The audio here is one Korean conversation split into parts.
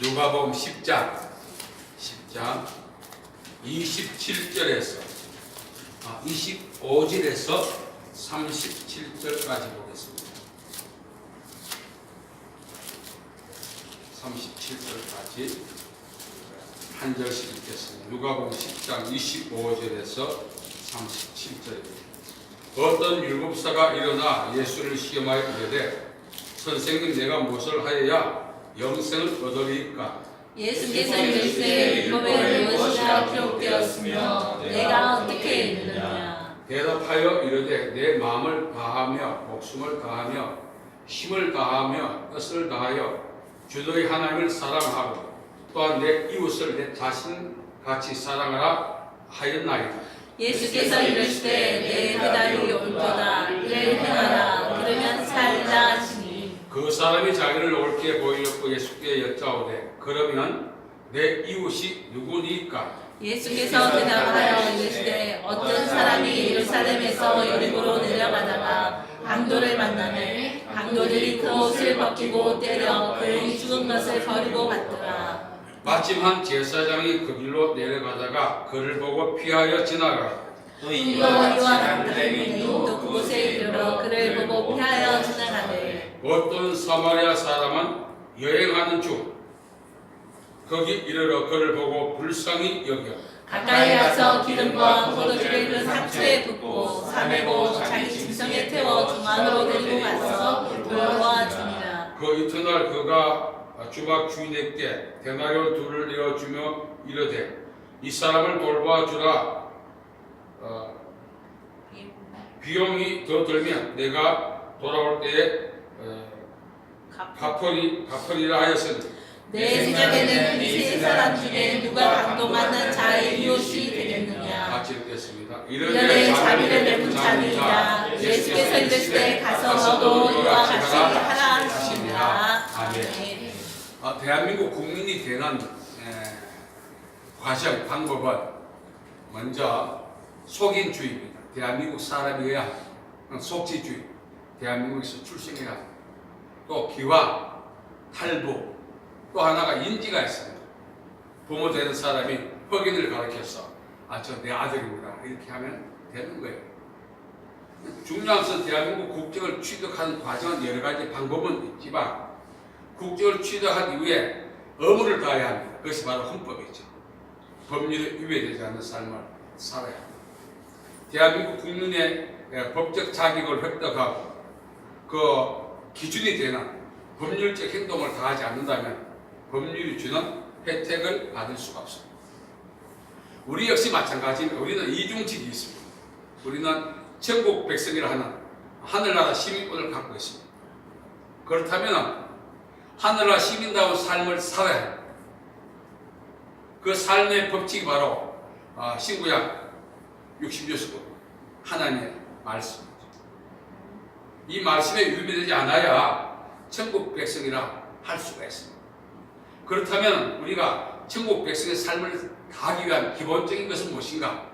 누가복음 10장 27절에서 25절에서 37절까지 보겠습니다. 37절까지 한 절씩 읽겠습니다. 누가복음 10장 25절에서 37절입니다. 어떤 율법사가 일어나 예수를 시험하여 이르되 선생님, 내가 무엇을 하여야 영생을 얻으리까? 예수께서 이르시되 율법에 무엇이라 기록되었으며 내가 어떻게 읽느냐? 대답하여 이르되 내 마음을 다하며 목숨을 다하며 힘을 다하며 뜻을 다하여 주 너희 하나님을 사랑하고 또한 내 이웃을 내 자신같이 사랑하라 하였나이다. 예수께서 이르시되 내 그날이 올거다 이를 행하라 그러면 살리라 하시니 그 사람이 자기를 옳게 보이려고 예수께 여짜오되 그러면 내 이웃이 누구니까? 예수께서 대답하여 이르시되 어떤 사람이 예루살렘에서 여리고로 내려가다가 강도를 만나매 강도들이 그 옷을 벗기고 때려 그의 죽은 것을 버리고 갔더라. 마침 한 제사장이 그 길로 내려가다가 그를 보고 피하여 지나가 또 이와 같은 또 그곳에 이르러 그를 보고 피하여 지나가되 어떤 사마리아 사람은 여행하는 중 거기 이르러 그를 보고 불쌍히 여겨 가까이 가서 기름과 포도주를 그 상추에 붓고 사매고 자기 짐승에 태워 중앙으로 데리고 가서 돌보아 주니라. 그 이튿날 그가 주막 주인에게 데나리온 둘을 내어주며 이르되 이 사람을 돌보아 주라. 비용이 더 들면 내가 돌아올 때에 갚으리라 하였으니 내 생각에는 이 세 사람 중에 누가 강도받는 자의 이웃이 되겠느냐? 같이 읽겠습니다. 이르되 자비를 베푼 자니이다. 예수께서 이르시되 가서 너도 이와 같이 하라 하시니라. 아멘. 대한민국 국민이 되는 과정, 방법은 먼저 속인주의입니다. 대한민국 사람이어야 속지주의, 대한민국에서 출생해야 또 기와, 탈부, 또 하나가 인지가 있습니다. 부모 되는 사람이 흑인을 가르쳐서 저 내 아들입니다 이렇게 하면 되는 거예요. 중요한 것은 대한민국 국적을 취득하는 과정은 여러 가지 방법은 있지만 국적을 취득한 이후에 의무를 다해야 합니다. 그것이 바로 헌법이죠. 법률에 위배되지 않는 삶을 살아야 합니다. 대한민국 국민의 법적 자격을 획득하고 그 기준이 되는 법률적 행동을 다하지 않는다면 법률이 주는 혜택을 받을 수가 없습니다. 우리 역시 마찬가지입니다. 우리는 이중직이 있습니다. 우리는 천국 백성이라 하는 하늘나라 시민권을 갖고 있습니다. 그렇다면 하늘나라 시민다운 삶을 살아야 합니다. 그 삶의 법칙이 바로 신구약 66권 하나님의 말씀이죠. 이 말씀에 위배되지 않아야 천국 백성이라 할 수가 있습니다. 그렇다면 우리가 천국 백성의 삶을 하기 위한 기본적인 것은 무엇인가?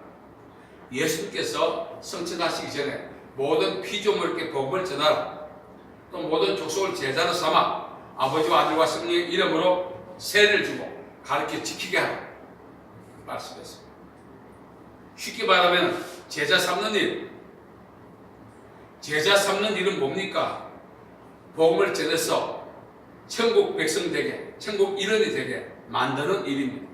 예수님께서 성천하시기 전에 모든 피조물에게 복음을 전하라. 또 모든 족속을 제자로 삼아 아버지와 아들과 성령의 이름으로 세례를 주고 가르쳐 지키게 하라 말씀했습니다. 쉽게 말하면 제자 삼는 일. 제자 삼는 일은 뭡니까? 복음을 전해서 천국 백성 되게, 천국 일원이 되게 만드는 일입니다.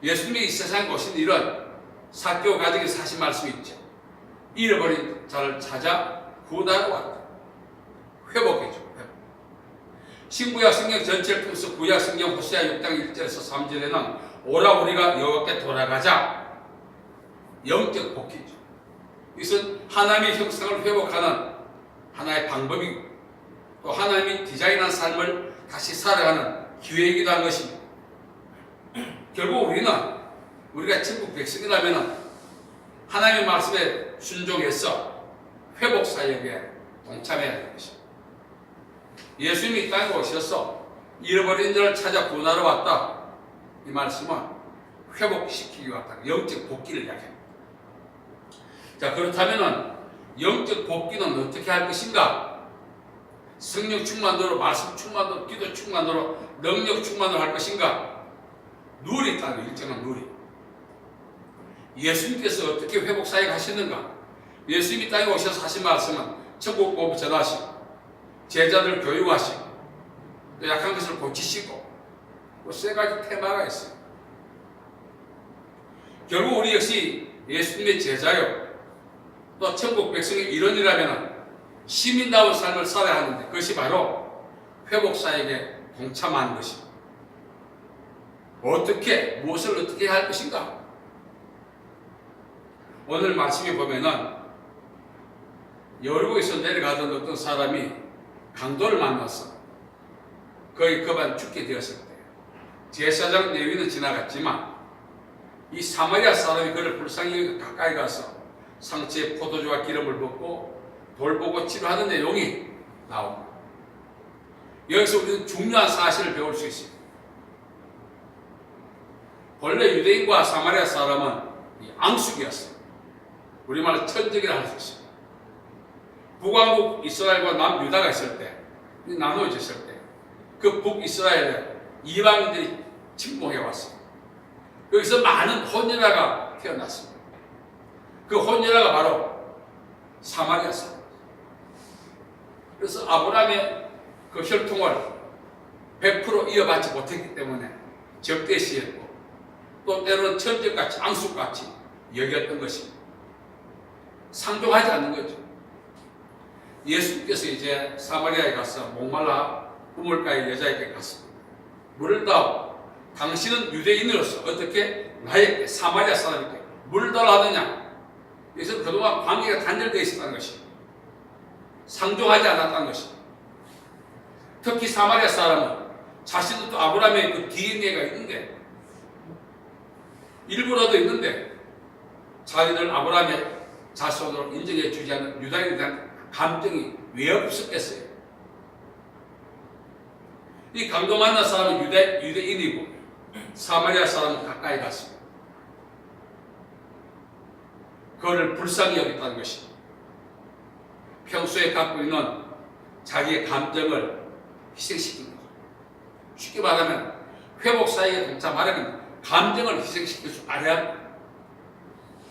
예수님이 이 세상에 오신 일은 사개오 가정에 사신 말씀이 있죠. 잃어버린 자를 찾아 구원하러 왔다. 회복해줘. 신구약 성경 전체를 통해서 구약 성경 호세아 6장 1절에서 3절에는 오라 우리가 여호와께 돌아가자. 영적 복귀죠. 이것은 하나님의 형상을 회복하는 하나의 방법이고 또 하나님이 디자인한 삶을 다시 살아가는 기회이기도 한 것입니다. 결국 우리가 천국 백성이라면 하나님의 말씀에 순종해서 회복 사역에 동참해야 하는 것입니다. 예수님이 이 땅에 오셔서 잃어버린 자를 찾아 구원하러 왔다. 이 말씀은 회복시키기 왔다. 영적 복귀를 이야기합니다. 자, 그렇다면 영적 복귀는 어떻게 할 것인가? 성령 충만으로, 말씀 충만으로, 기도 충만으로, 능력 충만으로 할 것인가? 룰이 있다는 거예요. 일정한 룰이. 예수님께서 어떻게 회복사역 하시는가? 예수님이 땅에 오셔서 하신 말씀은 천국 복음 전하시고, 제자들 교육하시고, 또 약한 것을 고치시고, 또 세 가지 테마가 있어요. 결국 우리 역시 예수님의 제자요, 또 천국 백성의 일원이라면 시민다운 삶을 살아야 하는데, 그것이 바로 회복사역에 동참하는 것입니다. 어떻게, 무엇을 어떻게 할 것인가? 오늘 말씀에 보면은 여리고에서 내려가던 어떤 사람이 강도를 만나서 거의 그만 죽게 되었을 때, 제사장 레위는 지나갔지만 이 사마리아 사람이 그를 불쌍히 가까이 가서 상처에 포도주와 기름을 붓고 돌보고 치료하는 내용이 나옵니다. 여기서 우리는 중요한 사실을 배울 수 있습니다. 본래 유대인과 사마리아 사람은 앙숙이었어요. 우리말로 천적이라 할 수 있습니다. 북왕국 이스라엘과 남유다가 있을 때, 나누어졌을 때, 그 북이스라엘에 이방인들이 침공해 왔어요. 여기서 많은 혼혈아가 태어났습니다. 그 혼혈아가 바로 사마리아 사람. 그래서 아브라함의 그 혈통을 100% 이어받지 못했기 때문에 적대시했고, 또 때로는 천적같이, 앙숙같이 여겼던 것입니다. 상종하지 않는 거죠. 예수님께서 이제 사마리아에 가서 목말라 우물가의 여자에게 갔습니다. 물을 다오. 당신은 유대인으로서 어떻게 나에게, 사마리아 사람에게 물을 달라하느냐? 여기서 그동안 관계가 단절되어 있었다는 것입니다. 상종하지 않았다는 것입니다. 특히 사마리아 사람은 자신도 아브라함의 그 DNA가 있는데, 일부라도 있는데 자기들 아브라함의 자손으로 인정해 주지 않는 유다인에 대한 감정이 왜 없었겠어요? 이 강도 만난 사람은 유대인이고 사마리아 사람은 가까이 갔습니다. 그거를 불쌍히 여겼다는 것입니다. 평소에 갖고 있는 자기의 감정을 희생시킨 거죠. 쉽게 말하면 회복사역에 동참하려면 감정을 희생시킬 줄 알아야 합니다.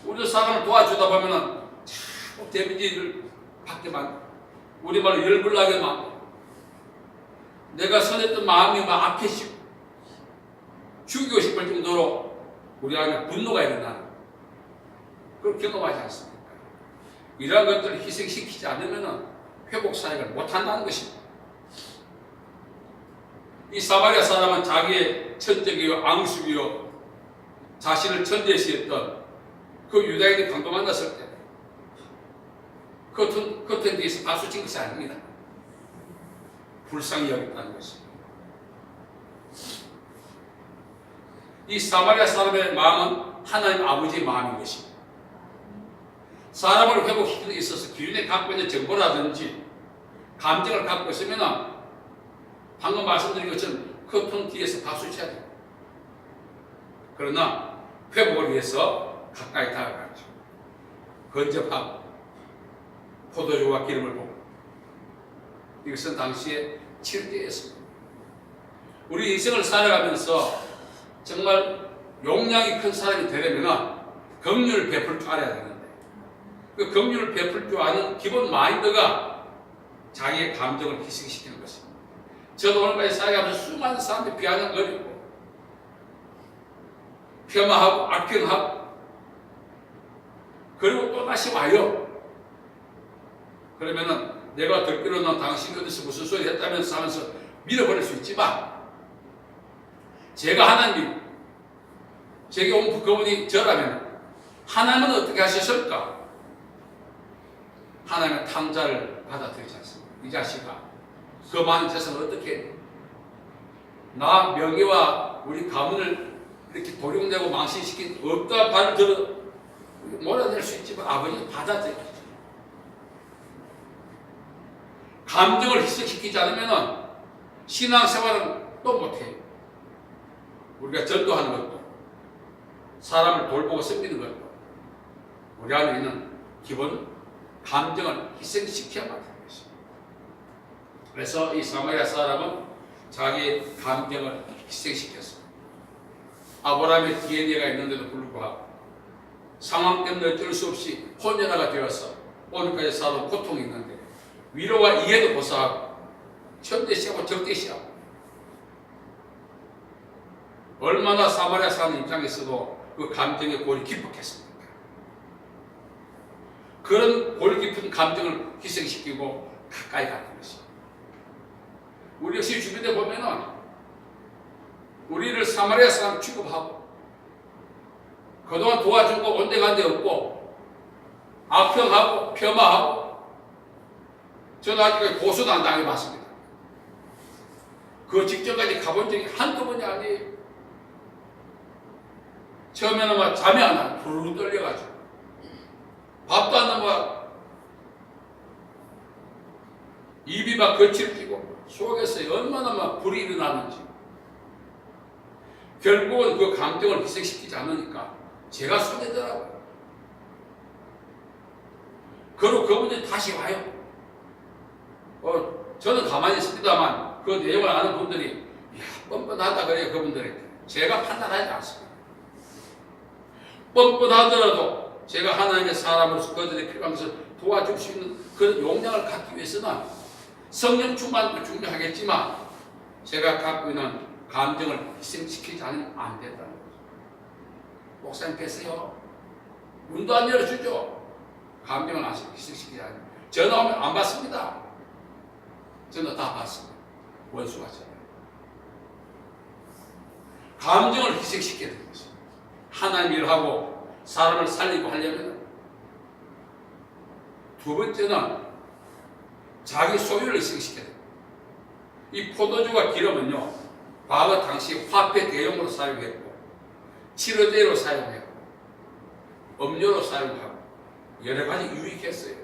우리도 사람을 도와주다 보면은 자꾸 데미지를 받게만, 우리말로 열불나게 만들고, 내가 선했던 마음이 막 악해지고 죽이고 싶을 정도로 우리 안에 분노가 일어나는, 그걸 경험하지 않습니까? 이러한 것들을 희생시키지 않으면 회복 사역을 못한다는 것입니다. 이 사마리아 사람은 자기의 천적이요 앙숙이요 자신을 천대시했던 그 유다인의 강도 만났을 때 커튼 뒤에서 박수 친 것이 아닙니다. 불쌍히 여겼다는 것입니다. 이 사마리아 사람의 마음은 하나님 아버지의 마음인 것입니다. 사람을 회복시키는 데 있어서 기존에 갖고 있는 정보라든지 감정을 갖고 있으면 방금 말씀드린 것처럼 커튼 뒤에서 박수 쳐야 돼요. 그러나 회복을 위해서 가까이 다가가죠. 건접하고 포도주와 기름을 붓고, 이것은 당시에 7대였습니다. 우리 인생을 살아가면서 정말 용량이 큰 사람이 되려면 긍휼을 베풀 줄 알아야 되는데, 그 긍휼을 베풀 줄 아는 기본 마인드가 자기의 감정을 희생시키는 것입니다. 저도 오늘까지 살아가면서 수많은 사람들이 비아냥거리고 폄하하고 악평하고 그리고 또다시 와요. 그러면은 내가 듣기로는 당신 어디서 무슨 소리 했다면서 하면서 밀어버릴 수 있지만, 제가 하나님, 제게 온 그분이 저라면 하나님은 어떻게 하셨을까? 하나님의 탕자를 받아들이지 않습니다. 이 자식아, 그 많은 재산을 어떻게 해? 나 명예와 우리 가문을 이렇게 도용되고 망신시킨 없다 발을 들어 몰아낼 수 있지만 아버지는 받아들여요. 감정을 희생시키지 않으면 신앙생활은 또 못해요. 우리가 전도하는 것도, 사람을 돌보고 섬기는 것도 우리 안에 있는 기본 감정을 희생시켜야 한다는 것입니다. 그래서 이 사마리아 사람은 자기 감정을 희생시켰어. 아브라함의 DNA가 있는데도 불구하고 상황 때문에 어쩔 수 없이 혼연하가 되어서 오늘까지 살아온 고통이 있는데 위로와 이해도 고사하고 천대시하고 적대시하고 얼마나 사마리아 사는 입장에서도 그 감정의 골이 깊었겠습니까? 그런 골 깊은 감정을 희생시키고 가까이 가는 것입니다. 우리 역시 주변에 보면은 우리를 사마리아 사람 취급하고 그동안 도와준 거 온데간데 없고 악평하고 폄하하고 저는 아직까지 고소도 안 당해봤습니다. 그 직전까지 가본 적이 한두 번이 아니에요. 처음에는 막 잠이 안 와. 부르르 떨려가지고 밥도 안 넘어가 입이 막 거칠 끼고 속에서 얼마나 막 불이 일어나는지 결국은 그 감정을 희생시키지 않으니까 제가 손해더라고요. 그리고 그분들이 다시 와요. 저는 가만히 있습니다만 그 내용을 아는 분들이 뻔뻔하다 그래요. 그분들에게 제가 판단하지 않습니다. 뻔뻔하더라도 제가 하나님의 사람으로서 그들의 필요한 것을 도와줄 수 있는 그런 용량을 갖기 위해서는 성령 충만도 중요하겠지만 제가 갖고 있는 감정을 희생시키지 않으면 안 된다는 거죠. 목사님께서요 문도 안 열어주죠. 감정을 희생시키지 않으면 전화 오면 안 받습니다. 저는 다 받습니다. 원수가 저요. 감정을 희생시켜야 되는 것이죠. 하나님 일하고 사람을 살리고 하려면 두 번째는 자기 소유를 희생시켜야 돼요. 이 포도주와 기름은요 과거 당시 화폐 대용으로 사용했고 치료제로 사용했고 음료로 사용하고 여러 가지 유익했어요.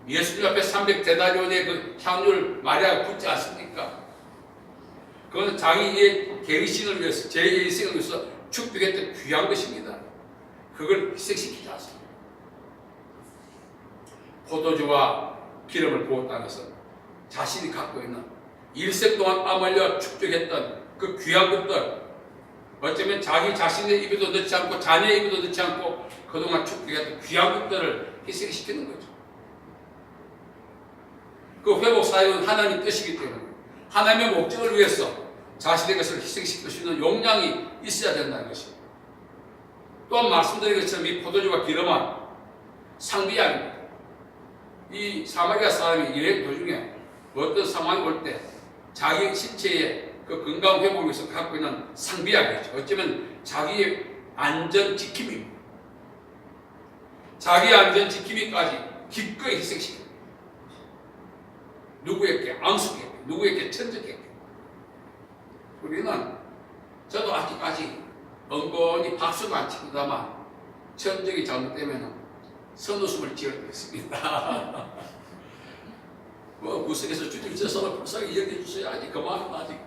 예수님 앞에 300데나리온의 그 향유를 마리아가 붓지 않습니까? 그건 자기의 개인신을 위해서, 제 인생을 위해서 축복했던 귀한 것입니다. 그걸 희생시키지 않습니다. 포도주와 기름을 부었다는 것은 자신이 갖고 있는 일생 동안 땀 흘려 축적했던 그 귀한 것들, 어쩌면 자기 자신의 입에도 넣지 않고 자녀의 입에도 넣지 않고 그동안 축적했던 귀한 것들을 희생시키는 거죠. 그 회복 사역은 하나님 뜻이기 때문에 하나님의 목적을 위해서 자신의 것을 희생시킬 수 있는 용량이 있어야 된다는 것입니다. 또한 말씀드린 것처럼 이 포도주와 기름은 상비약입니다. 이 사마리아 사람이 여행 도중에 어떤 상황이 올 때 자기 신체의 그 건강 회복을 위해서 갖고 있는 상비약이죠. 어쩌면 자기의 안전 지킴입니다. 자기 안전 지킴이까지 기꺼이 희생시킵니다. 누구에게 앙숙에게, 누구에게 천적에게. 우리는 저도 아직까지 엉건히 박수는 안 칩니다만 천적이 잘못되면 선웃음을 지어드렸습니다. 뭐 구석에서 주님 저 서로 불쌍히 여겨주세요. 아직 그 마음은 아직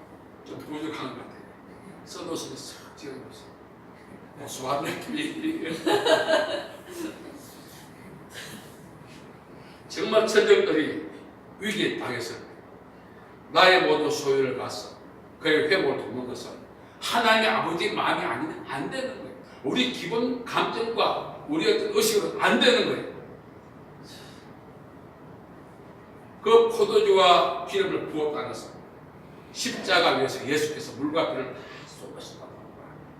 좀 부족한 것 같아요. 선웃음을 싹 지어드렸어요. 고소한 느낌이. 정말 천적들이 위기에 당했을 때 나의 모든 소유를 가서 그의 회복을 돕는 것은 하나님의 아버지의 마음이 아니면 안 되는 거예요. 우리 기본 감정과 우리 어떤 의식으로 안 되는 거예요. 그 포도주와 기름을 부었다는 것은 십자가 위에서 예수께서 물과 피를 다 쏟으셨다는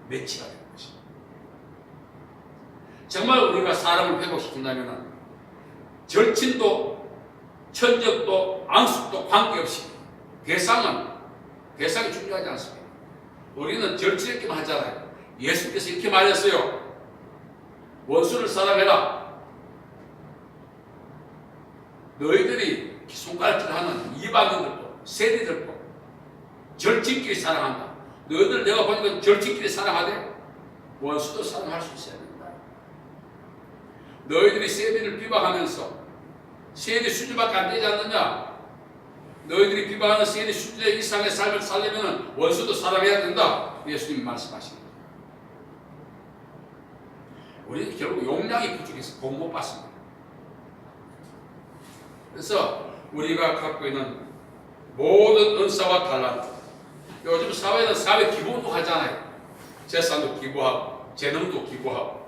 매치가 되는 것입니다. 정말 우리가 사람을 회복시킨다면 절친도 천적도 앙숙도 관계없이 대상이 중요하지 않습니다. 우리는 절친했기만 하잖아요. 예수께서 이렇게 말했어요. 원수를 사랑해라. 너희들이 손가락질하는 이방인들도 세리들도 절친끼리 사랑한다. 너희들 내가 보니까 절친끼리 사랑하되 원수도 사랑할 수 있어야 된다. 너희들이 세리를 비방하면서 세리 수준밖에 안 되지 않느냐? 너희들이 비방하는 세리 수준 이상의 삶을 살려면 원수도 사랑해야 된다. 예수님이 말씀하십니다. 우리는 결국 용량이 부족해서 복 못 받습니다. 그래서 우리가 갖고 있는 모든 은사와 달란트, 요즘 사회는 사회 기부도 하잖아요. 재산도 기부하고 재능도 기부하고.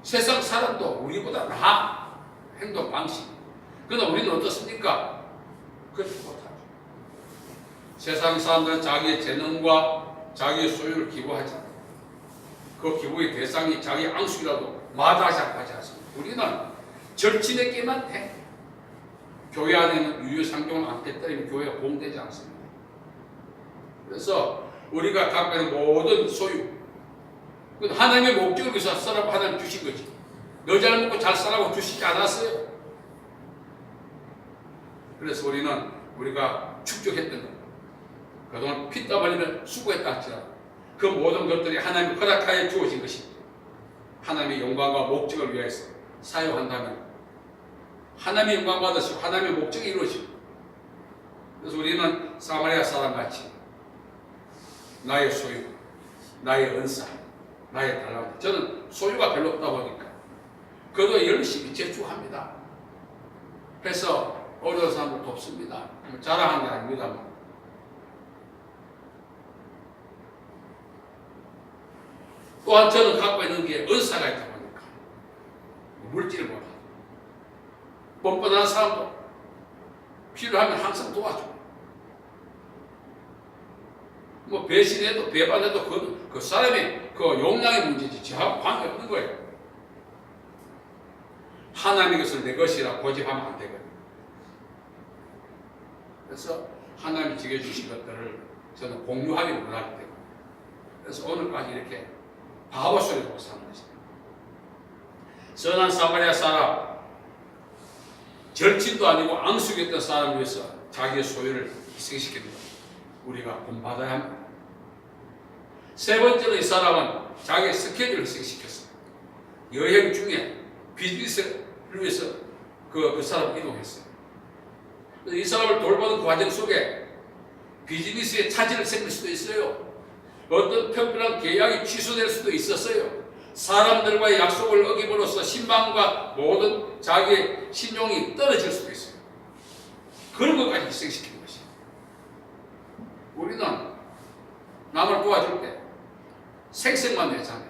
세상 사람도 우리보다 나아, 행동 방식. 그러나 우리는 어떻습니까? 그렇게 못하죠. 세상 사람들은 자기의 재능과 자기의 소유를 기부하잖아요. 그 기부의 대상이 자기 앙숙이라도 마다잡하지 않습니다. 우리는 절친에게만 해. 교회 안에는 유유상종을 안 빼뜨리면 교회가 공되지 않습니다. 그래서 우리가 갖고 있는 모든 소유, 하나님의 목적을 위해서 쓰라고 하나님 주신 거지. 너 잘 먹고 잘 살라고 주시지 않았어요. 그래서 우리가 축적했던 것, 그동안 피땀 흘리며 수고했다 할지라도 그 모든 것들이 하나님의 허락하에 주어진 것입니다. 하나님의 영광과 목적을 위해서 사용한다면 하나님의 영광 받으시고 하나님의 목적이 이루어지고. 그래서 우리는 사마리아 사람같이 나의 소유, 나의 은사, 나의 달란트. 저는 소유가 별로 없다 보니까 그래도 열심히 제주합니다. 그래서 어려운 사람들 돕습니다. 자랑하는 게 아닙니다만. 또한 저는 갖고 있는 게 은사가 있다 보니까 물질보다 뻔뻔한 사람도 필요하면 항상 도와줘. 뭐 배신해도 배반해도 그 사람의 그 용량의 문제지 저하고 관계없는 거예요. 하나님의 것을 내 것이라 고집하면 안 되거든요. 그래서 하나님이 지켜주신 것들을 저는 공유하기를 원하기 때문에, 그래서 오늘까지 이렇게 바보 소리 듣고 사는 것입니다. 선한 사마리아 사람, 절친도 아니고 앙숙이었던 사람을 위해서 자기의 소유를 희생시키는 것, 우리가 본받아야 합니다. 세 번째로 이 사람은 자기의 스케줄을 희생시켰어요. 여행 중에 비즈니스를 위해서 그 사람을 이동했어요. 이 사람을 돌보는 과정 속에 비즈니스에 차질이 생길 수도 있어요. 어떤 특별한 계약이 취소될 수도 있었어요. 사람들과의 약속을 어김으로써 신망과 모든 자기의 신용이 떨어질 수도 있어요. 그런 것까지 희생시키는 것이에요. 우리는 남을 도와줄 때 생색만 내잖아요.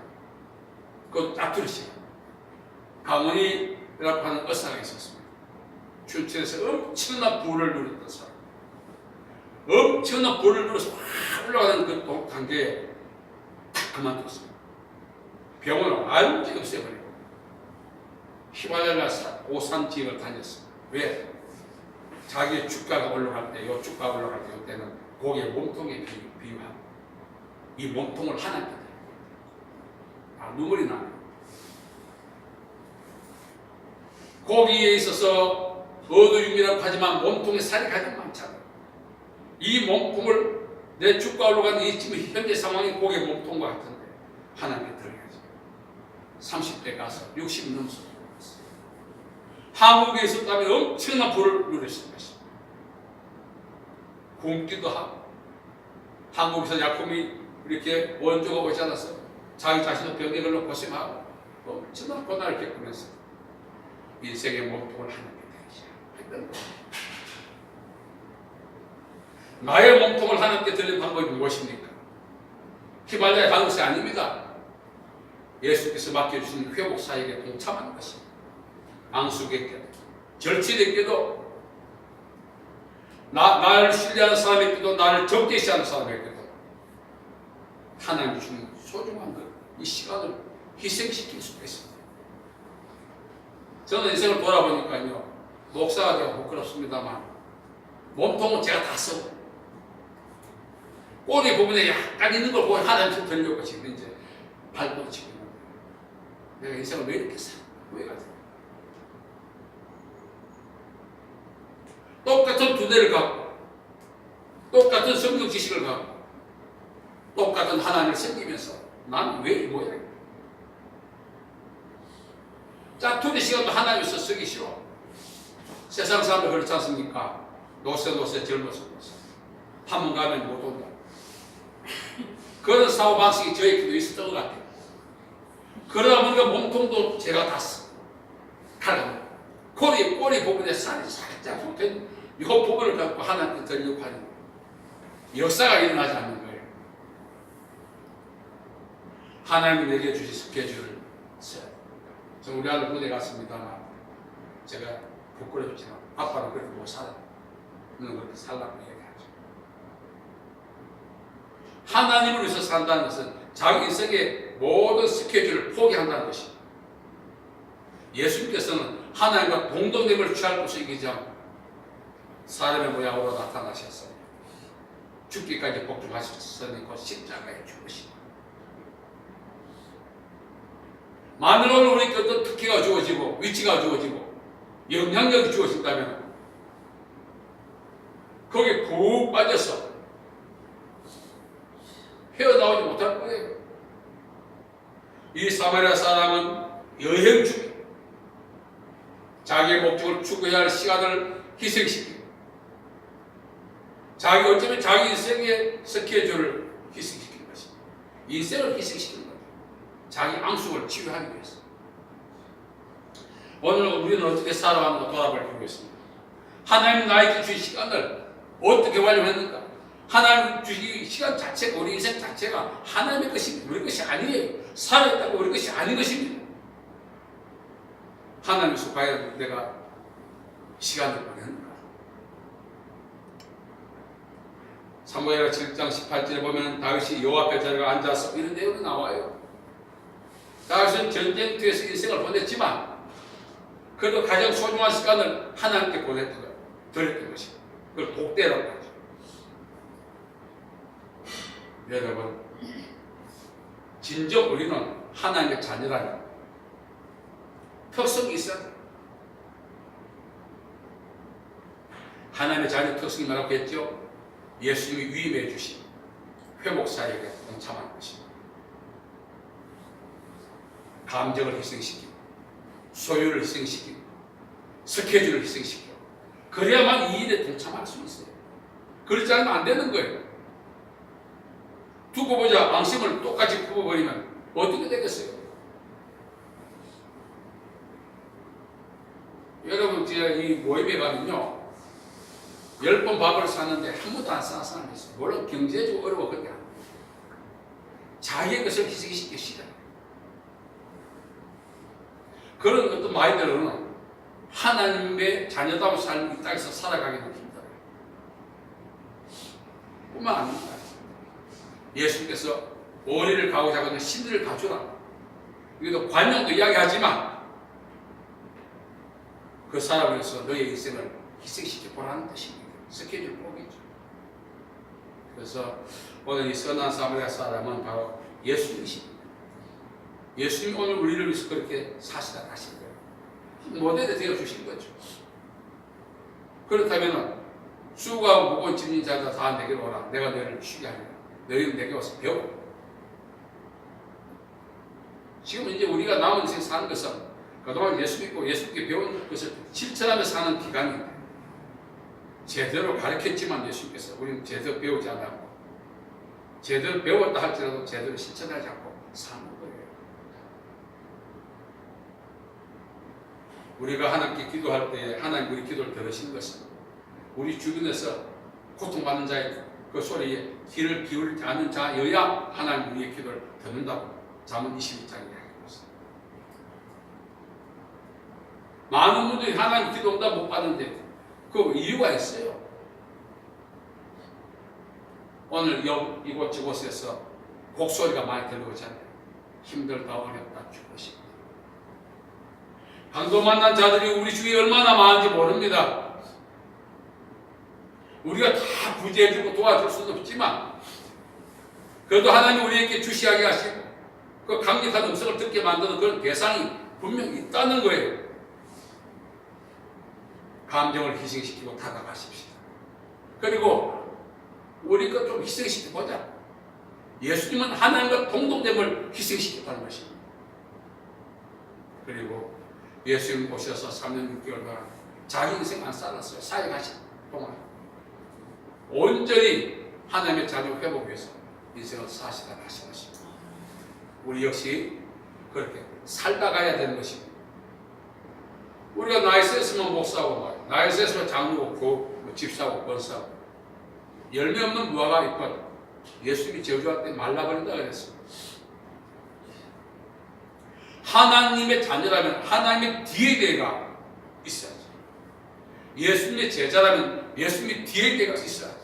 그것도 딱 들으시고. 강원이라고 하는 의사가 있었습니다. 춘천에서 엄청난 부를 누렸던 사람. 엄청난 부를 누려서 확 올라가는 그 단계에 탁 그만뒀습니다. 병원을 완전히 없애버리고 히말라야 오산 지역을 다녔습니다. 왜? 자기의 주가가 올라갈 때, 요 주가가 올라갈 때, 이때는 고기의 몸통에 비유하고 이 몸통을 하나님께 드려요. 눈물이 나요. 고기에 있어서 어두육이라고 하지만 몸통에 살이 가장 많잖아요. 이 몸통을 내 주가 올라가는 이 지금 현재 상황이 고기의 몸통과 같은데 하나님께 드려야죠. 30대 가서 60 넘어서 한국에 있었다면 엄청난 부를 누렸을 것입니다. 굶기도 하고 한국에서 약품이 이렇게 원조가 오지 않았어. 자기 자신도 병에 걸려 고생하고 엄청난 고난을 겪으면서 인생의 몸통을 하나님께 드리자. 나의 몸통을 하나님께 드리는 방법이 무엇입니까? 히말라야 가는 것이 아닙니다. 예수께서 맡겨주신 회복 사역에 동참하는 것입니다. 앙숙에게도 절친에게도 나를 신뢰하는 사람에게도 나를 적대시하는 사람에게도 하나님이 주는 소중한 것, 이 시간을 희생시킬 수가 있습니다. 저는 인생을 돌아보니까요, 목사가 되고 부끄럽습니다만 몸통은 제가 다 쓰고 꼬리 부분에 약간 있는 걸 보고 하나님께 들려고 지금 이제 발도 치고 있는 거예요. 내가 인생을 왜 이렇게 사? 왜 가지? 똑같은 두뇌를 갖고 똑같은 성경 지식을 갖고 똑같은 하나님을 섬기면서 난 왜 이 모양이야? 짜투리 시간도 하나님께서 쓰기 싫어. 세상 사람들 그렇지 않습니까? 노세 젊어서 한 번 가면 못 온다. 그런 사고방식이 저에게도 있었던 것 같아요. 그러다 보니까 몸통도 제가 다 써. 칼로 꼬리 부분에 살이 살짝 솟은 이 부분을 갖고 하나님께 드리려고 하는 거예요. 역사가 일어나지 않는 거예요. 하나님이 내게 주신 스케줄을 써야 돼요. 저 우리 아들 군대 갔습니다만 제가 부끄럽지만 아빠는 그렇게 못 살아. 너는 그렇게 살라고 얘기하죠. 하나님을 위해서 산다는 것은 자기 인생의 모든 스케줄을 포기한다는 것입니다. 예수님께서는 하나님과 동등됨을 취할 것을 이기지 않고 사람의 모양으로 나타나셨어요. 죽기까지 복종하셨으니 그 십자가에 죽으시고 만일 오늘 우리께 어떤 특혜가 주어지고 위치가 주어지고 영향력이 주어진다면 거기에 푹 빠져서 헤어나오지 못할 거예요. 이 사마리아 사람은 여행 중에 자기의 목적을 추구해야 할 시간을 희생시키고 어쩌면 자기 인생의 스케줄을 희생시키는 것입니다. 인생을 희생시키는 거예요. 자기 앙숙을 치유하기 위해서. 오늘 우리는 어떻게 살아가는가 돌아볼 필요가 있습니다. 하나님 나에게 주신 시간을 어떻게 활용했는가? 하나님 주신 시간 자체가 우리 인생 자체가 하나님의 것입니다. 우리 것이 아니에요. 살아있다고 우리 것이 아닌 것입니다. 하나님 속하여 내가 시간을 보냈는가? 사무엘하 7장 18절에 보면 다윗이 여호와 앞에 자리가 앉아서 이런 내용이 나와요. 다윗은 전쟁터에서 인생을 보냈지만 그래도 가장 소중한 시간을 하나님께 드렸던 것입니다. 그걸 복대라고 하죠. 여러분, 진정 우리는 하나님의 자녀라면 특성이 있어야 돼요. 하나님의 자녀 특성이 뭐라고 했죠? 예수님이 위임해 주신 회복사역에 동참하는 것입니다. 감정을 희생시키고 소유를 희생시키고 스케줄을 희생시키고 그래야만 이 일에 동참할 수 있어요. 그렇지 않으면 안 되는 거예요. 두고 보자 앙심을 똑같이 부어버리면 어떻게 되겠어요? 여러분 제가 이 모임에 가면요 10번 밥을 사는데 한 번도 안 사는 사람이 있어요. 물론 경제적으로 어려워 그렇게 안 돼요. 자기의 것을 희생시키기 싫어요. 그런 어떤 마인드로는 하나님의 자녀다운 삶을 이 땅에서 살아가기는 힘들어요. 뿐만 아닙니다. 예수님께서 어리를 가고자 하는 신들을 가주라. 여기도 관용도 이야기하지만 그 사람을 위해서 너의 인생을 희생시켜 보라는 뜻입니다. 스케줄 포기죠. 그래서 오늘 이 선한 사마리아 사람은 바로 예수님이십니다. 예수님이 오늘 우리를 위해서 그렇게 사시다 하신 거예요. 모델이 되어주신 거죠. 그렇다면 수고하고 무거운 짐진 자들 다 내게로 오라. 내가 너희를 쉬게 하리라. 너희는 내게 와서 배워. 지금 이제 우리가 남은 인생 사는 것은 그동안 예수 믿고 예수님께 배운 것을 실천하며 사는 기간인데 제대로 가르쳤지만 예수님께서 우리는 제대로 배우지 않았고 제대로 배웠다 할지라도 제대로 실천하지 않고 사는 거예요. 우리가 하나님께 기도할 때 하나님 우리 기도를 들으신 것은 우리 주변에서 고통받는 자의 그 소리에 귀를 기울이지 않는 자여야 하나님 우리의 기도를 듣는다고 잠언 22장에 이야기하고 있습니다. 많은 분들이 하나님 기도 응답 못 받는데 그 이유가 있어요. 오늘 이곳저곳에서 곡소리가 많이 들려오잖아요. 힘들다 어렵다 죽으십니다. 강도 만난 자들이 우리 주위에 얼마나 많은지 모릅니다. 우리가 다 구제해주고 도와줄 수는 없지만 그래도 하나님 우리에게 주시하게 하시고 그 강력한 음성을 듣게 만드는 그런 대상이 분명히 있다는 거예요. 감정을 희생시키고 다가가십시다. 그리고 우리 것 좀 희생시켜보자. 예수님은 하나님과 동등됨을 희생시켰다는 것입니다. 그리고 예수님 오셔서 3년 6개월 동안 자기 인생 안 살았어요. 사역하신 동안 온전히 하나님의 자녀 회복 위해서 인생을 사시다 하신 것입니다. 우리 역시 그렇게 살다 가야 되는 것입니다. 우리가 나이 셌으면 목사고 말이야. 나이 셌으면 장로고 집사고 권사고 열매 없는 무화과 잎은 예수님이 저주할 때 말라버린다 그랬습니다. 하나님의 자녀라면 하나님의 DNA가 있어야지. 예수님의 제자라면 예수님의 DNA가 있어야지.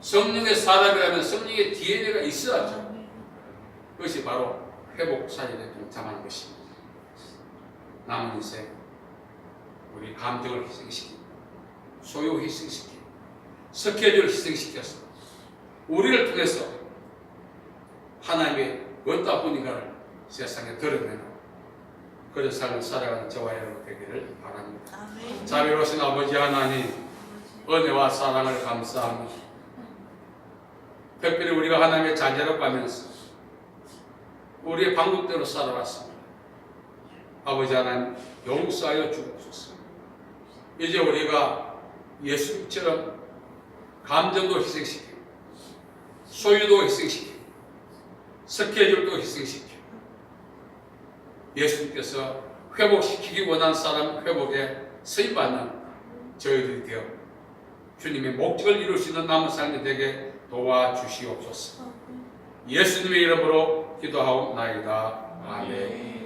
성령의 사람이라면 성령의 DNA가 있어야죠. 그것이 바로 회복 사역에 동참하는 것입니다. 남은 인생 우리 감정을 희생시키고 소유 희생시키고 스케줄을 희생시켜서 우리를 통해서 하나님의 어떤 분인가를 세상에 드러내는 그런 삶을 살아가는 저와 여러분 되기를 바랍니다. 아멘. 자비로우신 아버지 하나님, 은혜와 사랑을 감사합니다. 특별히 우리가 하나님의 자녀로 가면서 우리의 방법대로 살아왔습니다. 아버지 하나님 용서하여 주옵소서. 이제 우리가 예수님처럼 감정도 희생시키고 소유도 희생시키고 스케줄도 희생시키고 예수님께서 회복시키기 원한 사람 회복에 쓰임받는 저희들이 되어 주님의 목적을 이룰 수 있는 남은 삶이 되게 도와주시옵소서. 예수님의 이름으로 기도하옵나이다. 아멘.